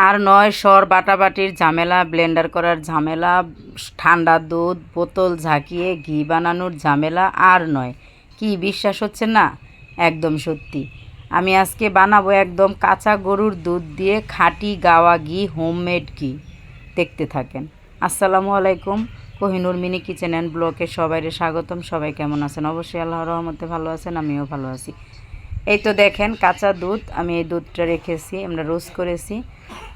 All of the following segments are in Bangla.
আর নয় সর বাটাবাটির ঝামেলা, ব্লেন্ডার করার ঝামেলা, ঠান্ডা দুধ বোতল ঝাঁকিয়ে ঘি বানানোর ঝামেলা আর নয়। কি বিশ্বাস হচ্ছে না? একদম সত্যি। আমি আজকে বানাবো একদম কাঁচা গরুর দুধ দিয়ে খাঁটি গাওয়া ঘি, হোমমেড ঘি। দেখতে থাকেন। আসসালামু আলাইকুম। কোহিনুর মিনি কিচেন অ্যান্ড ব্লগে সবাইকে স্বাগতম। সবাই কেমন আছেন? অবশ্যই আল্লাহর রহমতে ভালো আছেন, আমিও ভালো আছি। এই তো দেখেন কাঁচা দুধ, আমি এই দুধটা রেখেছি, আমরা রোস্ট করেছি।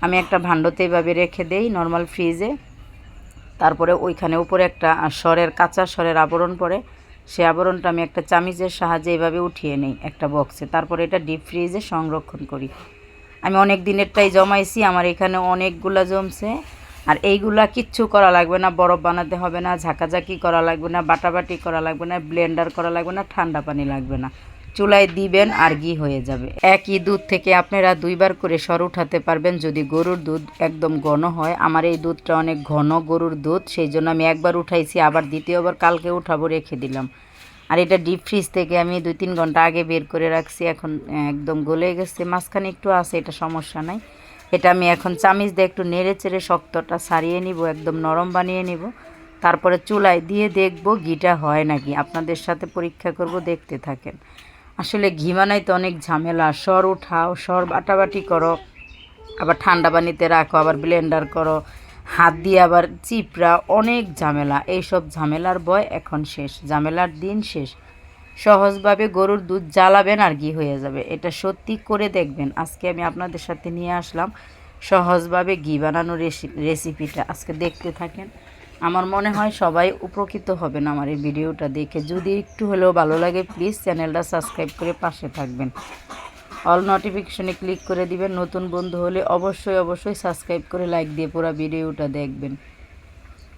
আমি একটা ভাণ্ডতে এইভাবে রেখে দেই নর্মাল ফ্রিজে। তারপরে ওইখানে উপরে একটা কাঁচা সরের আবরণ পড়ে, সেই আবরণটা আমি একটা চামিচের সাহায্যে এইভাবে উঠিয়ে নিই একটা বক্সে। তারপরে এটা ডিপ ফ্রিজে সংরক্ষণ করি। আমি অনেক দিনেরটাই জমাইছি, আমার এখানে অনেকগুলা জমছে। আর এইগুলা কিচ্ছু করা লাগবে না, বরফ বানাতে হবে না, ঝাঁকাঝাঁকি করা লাগবে না, বাটাবাটি করা লাগবে না, ব্লেন্ডার করা লাগবে না, ঠান্ডা পানি লাগবে না। চুলায় দিবেন আর ঘি হয়ে যাবে। একই দুধ থেকে আপনারা দুইবার করে সর উঠাতে পারবেন যদি গরুর দুধ একদম ঘন হয়। আমার এই দুধটা অনেক ঘন গরুর দুধ, সেই জন্য আমি একবার উঠাইছি, আবার দ্বিতীয়বার কালকে উঠাবো, রেখে দিলাম। আর এটা ডিপ ফ্রিজ থেকে আমি 2-3 ঘন্টা আগে বের করে রাখছি। এখন একদম গলে গেছে, মাঝখানে একটু আছে, এটা সমস্যা নাই। এটা আমি এখন চামিচ দিয়ে একটু নেড়ে চেড়ে শক্তটা ছাড়িয়ে নিব, একদম নরম বানিয়ে নিব। তারপরে চুলায় দিয়ে দেখব ঘিটা হয় নাকি, আপনাদের সাথে পরীক্ষা করব, দেখতে থাকেন। আসলে ঘি বানাইতে অনেক ঝামেলা, সর উঠাও, সর বাটাবাটি করো, আবার ঠান্ডা পানিতে রাখো, আবার ব্লেন্ডার করো, হাত দিয়ে আবার চিপড়া, অনেক ঝামেলা। এইসব ঝামেলার বয় এখন শেষ, ঝামেলার দিন শেষ। সহজভাবে গরুর দুধ জ্বালাবেন আর ঘি হয়ে যাবে, এটা সত্যি করে দেখবেন। আজকে আমি আপনাদের সাথে নিয়ে আসলাম সহজভাবে ঘি বানানোর রেসিপিটা, আজকে দেখতে থাকেন। আমার মনে হয় সবাই উপকৃত হবেন আমার এই ভিডিওটা দেখে। যদি একটু হলেও ভালো লাগে প্লিজ চ্যানেলটা সাবস্ক্রাইব করে পাশে থাকবেন, অল নোটিফিকেশনে ক্লিক করে দিবেন। নতুন বন্ধু হলে অবশ্যই সাবস্ক্রাইব করে লাইক দিয়ে পুরো ভিডিওটা দেখবেন।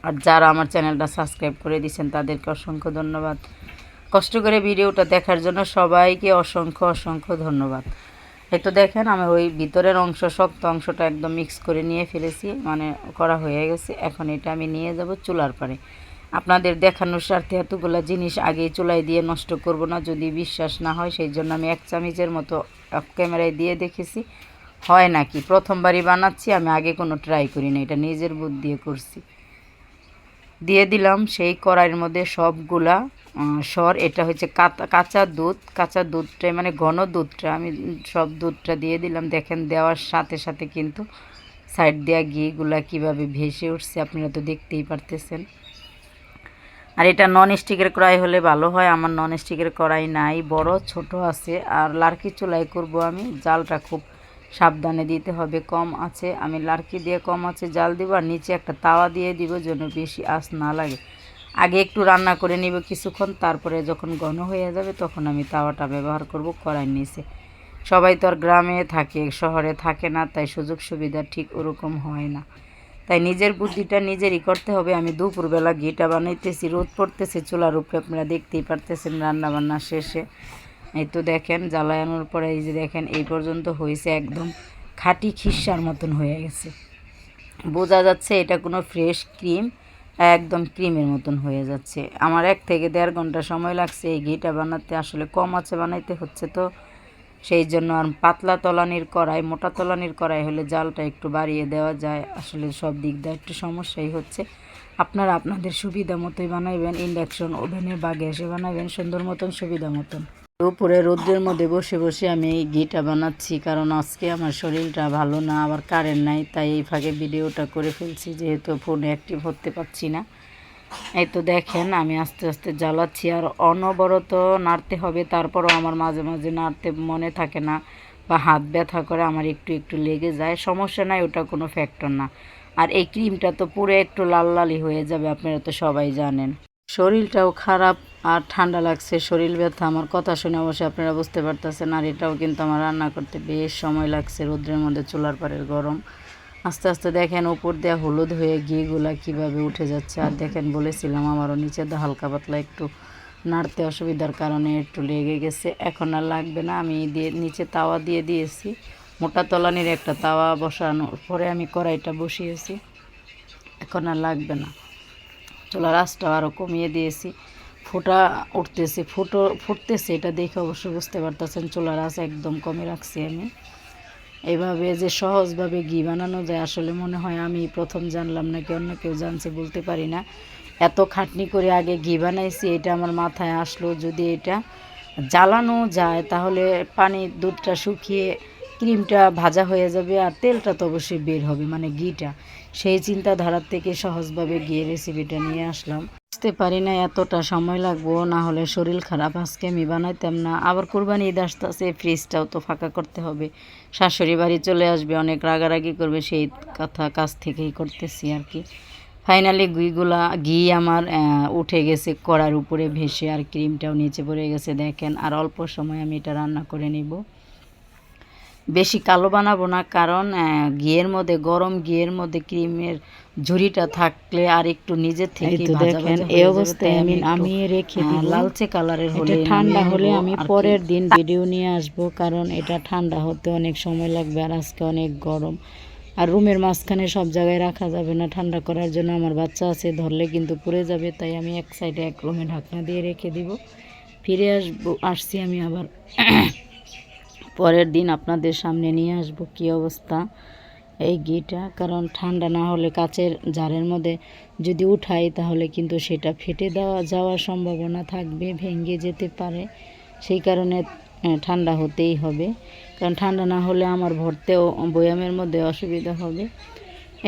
আর যারা আমার চ্যানেলটা সাবস্ক্রাইব করে দিয়েছেন তাদেরকে অসংখ্য ধন্যবাদ। কষ্ট করে ভিডিওটা দেখার জন্য সবাইকে অসংখ্য ধন্যবাদ। এই তো দেখেন আমি ওই ভিতরের অংশ, শক্ত অংশটা একদম মিক্স করে নিয়ে ফেলেছি, মানে করা হয়ে গেছে। এখন এটা আমি নিয়ে যাব চুলার পারে। আপনাদের দেখানোর স্বার্থে এতগুলো জিনিস আগেই চুলায় দিয়ে নষ্ট করব না, যদি বিশ্বাস না হয়। সেই জন্য আমি 1 চামচের মতো অফ ক্যামেরায় দিয়ে দেখেছি হয় নাকি। প্রথমবারই বানাচ্ছি, আমি আগে কোনো ট্রাই করি না, এটা নিজের বুদ্ধি দিয়ে করছি। দিয়ে দিলাম সেই কড়াইয়ের মধ্যে সবগুলা সর। এটা হচ্ছে কাঁচা দুধটা, মানে ঘন দুধটা, আমি সব দুধটা দিয়ে দিলাম। দেখেন দেওয়ার সাথে সাথে কিন্তু সাইড দেওয়া ঘিগুলা কীভাবে ভেসে উঠছে, আপনারা তো দেখতেই পারতেছেন। আর এটা নন স্টিকের কড়াই হলে ভালো হয়, আমার নন স্টিকের কড়াই নাই, বড় ছোট আছে। আর লার্কি চুলাই করব আমি, জালটা খুব সাবধানে দিতে হবে, কম আছে, আমি লার্কি দিয়ে কম আছে জাল দিব। আর নিচে একটা তাওয়া দিয়ে দিব যেন বেশি আঁচ না লাগে। আগে একটু রান্না করে নিব কিছুক্ষণ, তারপরে যখন ঘন হয়ে যাবে তখন আমি তাওয়াটা ব্যবহার করব কড়াইয়ের নিচে। সবাই তো আর গ্রামে থাকে, শহরে থাকে না, তাই সুযোগ সুবিধা ঠিক ওরকম হয় না। তাই নিজের বুদ্ধিটা নিজেরই করতে হবে। আমি দুপুরবেলা ঘিটা বানাইতেছি, রোদ পড়তেছে চুলার উপরে, আপনারা দেখতেই পারতেছেন রান্নাবান্না শেষে। এই তো দেখেন জ্বালানোর পরে এই যে দেখেন এই পর্যন্ত হয়েছে, একদম খাঁটি খিরসার মতন হয়ে গেছে। বোঝা যাচ্ছে এটা কোনো ফ্রেশ ক্রিম, একদম ক্রিমের মতন হয়ে যাচ্ছে। আমার 1 থেকে 1.5 ঘন্টা সময় লাগছে এই ঘিটা বানাতে। আসলে কম আছে বানাইতে হচ্ছে তো, সেই জন্য। আর পাতলা তলানির কড়াই, মোটা তলানির কড়াই হলে জালটা একটু বাড়িয়ে দেওয়া যায়। আসলে সব দিক দিয়ে একটু সমস্যাই হচ্ছে। আপনারা আপনাদের সুবিধা মতোই বানাইবেন, ইন্ডাকশন ওভেনে বা গ্যাসে বানাবেন সুন্দর মতন, সুবিধা মতন। উপরে রোদ্রের মধ্যে বসে বসে আমি এই ঘিটা বানাচ্ছি, কারণ আজকে আমার শরীরটা ভালো না, আবার কারেন্ট নাই, তাই এই ফাঁকে ভিডিওটা করে ফেলছি, যেহেতু ফোনে অ্যাক্টিভ হতে পারছি না। এই তো দেখেন আমি আস্তে আস্তে জ্বালাচ্ছি, আর অনবরত নাড়তে হবে। তারপরও আমার মাঝে মাঝে নাড়তে মনে থাকে না, বা হাত ব্যথা করে, আমার একটু একটু লেগে যায়, সমস্যা নাই, ওটা কোনো ফ্যাক্টর না। আর এই ক্রিমটা তো পুরো একটু লাল লালই হয়ে যাবে, আপনারা তো সবাই জানেন। শরীরটাও খারাপ আর ঠান্ডা লাগছে, শরীর ব্যথা। আমার কথা শুনে অবশ্যই আপনারা বুঝতে পারতেছেন। আর এটাও কিন্তু আমার রান্না করতে বেশ সময় লাগছে, রোদ্রের মধ্যে চুলার পাড়ের গরম। আস্তে আস্তে দেখেন উপর দিয়ে হলুদ হয়ে ঘিগুলা কীভাবে উঠে যাচ্ছে। আর দেখেন বলেছিলাম আমারও নিচে দিয়ে হালকা পাতলা একটু নাড়তে অসুবিধার কারণে একটু লেগে গেছে, এখন আর লাগবে না। আমি নিচে তাওয়া দিয়ে দিয়েছি, মোটা তলানির একটা তাওয়া বসানোর পরে আমি কড়াইটা বসিয়েছি, এখন আর লাগবে না। চুলার আঁচটাও আরও কমিয়ে দিয়েছি। ফুটা উঠতেছে, ফুটতেছে, এটা দেখে অবশ্যই বুঝতে পারতেছেন চুলার আঁচ একদম কমে রাখছি আমি। এভাবে যে সহজভাবে ঘি বানানো যায় আসলে মনে হয় আমি প্রথম জানলাম, নাকি অন্য কেউ জানছে বলতে পারি না। এত খাটনি করে আগে ঘি বানাইছি, এটা আমার মাথায় আসলো যদি এটা জ্বালানো যায় তাহলে দুধটা শুকিয়ে ক্রিমটা ভাজা হয়ে যাবে আর তেলটা তো অবশ্যই বের হবে, মানে ঘিটা। সেই চিন্তাধারার থেকে সহজভাবে ঘিয়ের রেসিপিটা নিয়ে আসলাম। বুঝতে পারি না এতটা সময় লাগবো, না হলে শরীর খারাপ, আজকে আমি বানাইতাম না। আবার কোরবানি ঈদ আসতেছে, ফ্রিজটাও তো ফাঁকা করতে হবে, শাশুড়ি বাড়ি চলে আসবে, অনেক রাগারাগি করবে, সেই কথা কাছ থেকেই করতেছি আর কি। ফাইনালি ঘি আমার উঠে গেছে কড়ার উপরে ভেসে, আর ক্রিমটাও নিচে পড়ে গেছে দেখেন। আর অল্প সময় আমি এটা রান্না করে নিব। বেশি কালো বানাবো না, কারণ গরম ঘিয়ের মধ্যে ক্রিমের ঝুড়িটা থাকলে আর একটু নিজের থেকে দেখেন এই অবস্থায় আমি নামিয়ে রেখে দিব। লালচে কালারের হলে ঠান্ডা হলে আমি পরের দিন ভিডিও নিয়ে আসব, কারণ এটা ঠান্ডা হতে অনেক সময় লাগবে আর আজকে অনেক গরম। আর রুমের মাঝখানে সব জায়গায় রাখা যাবে না ঠান্ডা করার জন্য, আমার বাচ্চা আছে, ধরলে কিন্তু পুড়ে যাবে, তাই আমি এক সাইডে এক রুমে ঢাকনা দিয়ে রেখে দিব। ফিরে আসছি আমি আবার পরের দিন আপনাদের সামনে নিয়ে আসব কি অবস্থা এই ঘিটা, কারণ ঠান্ডা না হলে কাচের জারের মধ্যে যদি উঠাই তাহলে কিন্তু সেটা ফেটে যাওয়ার সম্ভাবনা থাকবে, ভেঙে যেতে পারে। সেই কারণে ঠান্ডা হতেই হবে, কারণ ঠান্ডা না হলে আমার ভরতেও বয়ামের মধ্যে অসুবিধা হবে।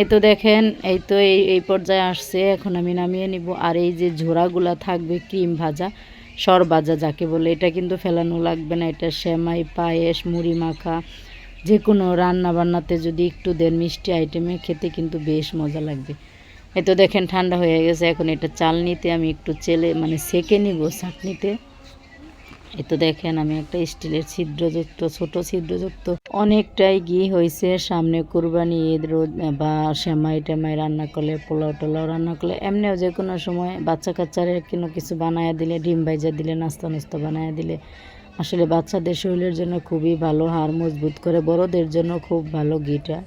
এই তো দেখেন, এই তো এই পর্যায়ে আসছে, এখন আমি নামিয়ে নিব। আর এই যে ঝোড়াগুলা থাকবে ক্রিম ভাজা, সর ভাজা যাকে বলে, এটা কিন্তু ফেলানো লাগবে না। এটা সেমাই, পায়েস, মুড়ি মাখা, যে কোনো রান্না বান্নাতে যদি একটু দেন মিষ্টি আইটেমে খেতে কিন্তু বেশ মজা লাগবে। এই তো দেখেন ঠান্ডা হয়ে গেছে, এখন এটা চালনিতে আমি একটু সেকে নিব চাটনিতে। এই তো দেখেন আমি একটা স্টিলের ছিদ্রযুক্ত, ছোট ছিদ্রযুক্ত, অনেকটাই ঘি হয়েছে। সামনে কুরবানি ঈদ বা সেমাই টেমাই রান্না করলে, পোলাও টোলাও রান্না করলে, এমনিও যে কোনো সময় বাচ্চা কাচ্চারে কোনো কিছু বানায়া দিলে, ডিম ভাইজা দিলে, নাস্তা নুস্তা বানায়া দিলে আসলে বাচ্চাদের শরীরের জন্য খুবই ভালো, হাড় মজবুত করে, বড়দের জন্য খুব ভালো ঘিটা।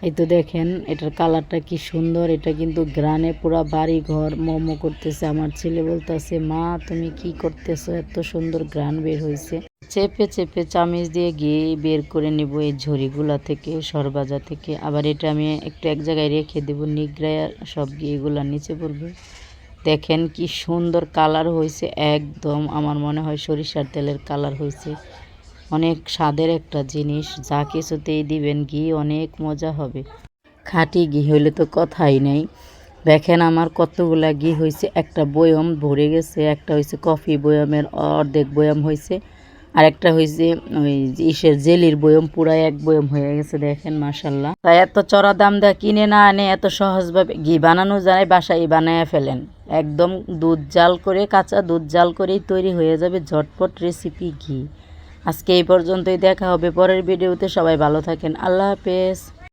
এই তো দেখেন এটার কালারটা কি সুন্দর, এটা কিন্তু গ্রানে পুরা বাড়ি ঘর মোমো করতেছে। আমার ছেলে বলতেছে, মা তুমি কি করতেছো, এত সুন্দর গ্রান বের হয়েছে। চেপে চেপে চামিচ দিয়ে ঘি বের করে নিব এই ঝুড়িগুলা থেকে, সরবাজা থেকে। আবার এটা আমি একটু এক জায়গায় রেখে দেবো, নিগড়ায় সব ঘিগুলা নিচে পড়বে। দেখেন কি সুন্দর কালার হয়েছে, একদম আমার মনে হয় সরিষার তেলের কালার হয়েছে। অনেক স্বাদের একটা জিনিস, যা কিছুতেই দিবেন ঘি অনেক মজা হবে। খাঁটি ঘি হইলে তো কথাই নেই। দেখেন আমার কতগুলা ঘি হয়েছে, একটা বয়ম ভরে গেছে, একটা হয়েছে কফি বয়মের অর্ধেক বয়ম হয়েছে, আর একটা হয়েছে ওই জেলির বয়ম, পুরা এক বয়ম হয়ে গেছে। দেখেন মাশাল্লাহ। তাই এত চড়া দাম দেওয়া কিনে না আনে, এত সহজভাবে ঘি বানানো যায়, বাসায় বানায় ফেলেন। একদম দুধ জাল করে, কাঁচা দুধ জাল করেই তৈরি হয়ে যাবে ঝটপট রেসিপি ঘি। আজকে এই পর্যন্তই, দেখা হবে পরের ভিডিওতে। সবাই ভালো থাকেন, আল্লাহ হাফেজ।